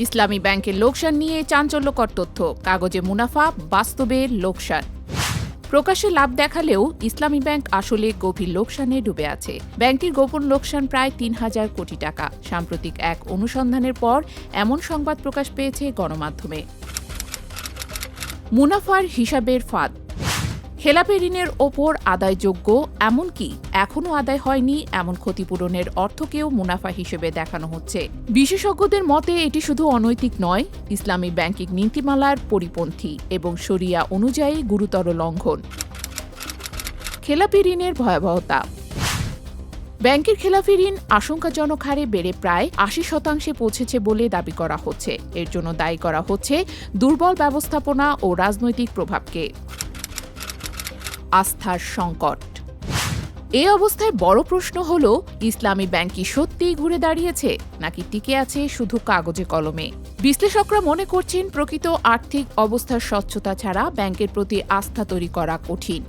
ইসলামী ব্যাংকের লোকসান নিয়ে চাঞ্চল্যকর তথ্য, কাগজে মুনাফা, বাস্তবে লোকসান। প্রকাশ্যে লাভ দেখালেও ইসলামী ব্যাংক আসলে গভীর লোকসানে ডুবে আছে। ব্যাংকটির গোপন লোকসান প্রায় ৩,০০০ কোটি টাকা। সাম্প্রতিক এক অনুসন্ধানের পর এমন সংবাদ প্রকাশ পেয়েছে গণমাধ্যমে। মুনাফার হিসাবের ফাঁদ। খেলাপি ঋণের ওপর আদায়যোগ্য, এমনকি এখনও আদায় হয়নি এমন ক্ষতিপূরণের অর্থকেও মুনাফা হিসেবে দেখানো হচ্ছে। বিশেষজ্ঞদের মতে এটি শুধু অনৈতিক নয়, ইসলামী ব্যাংকিং নীতিমালার পরিপন্থী এবং শরিয়া অনুযায়ী গুরুতর লঙ্ঘন। খেলাপি ঋণের ভয়াবহতা। ব্যাংকের খেলাপি ঋণ আশঙ্কাজনক হারে বেড়ে প্রায় ৮০% পৌঁছেছে বলে দাবি করা হচ্ছে। এর জন্য দায়ী করা হচ্ছে দুর্বল ব্যবস্থাপনা ও রাজনৈতিক প্রভাবকে। আস্থার সংকট। এই অবস্থায় বড় প্রশ্ন হল, ইসলামী ব্যাংক কি সত্যিই ঘুরে দাঁড়িয়েছে নাকি টিকে আছে শুধু কাগজে কলমে? বিশ্লেষকরা মনে করছেন প্রকৃত আর্থিক অবস্থার স্বচ্ছতা ছাড়া ব্যাংকের প্রতি আস্থা তৈরি করা কঠিন।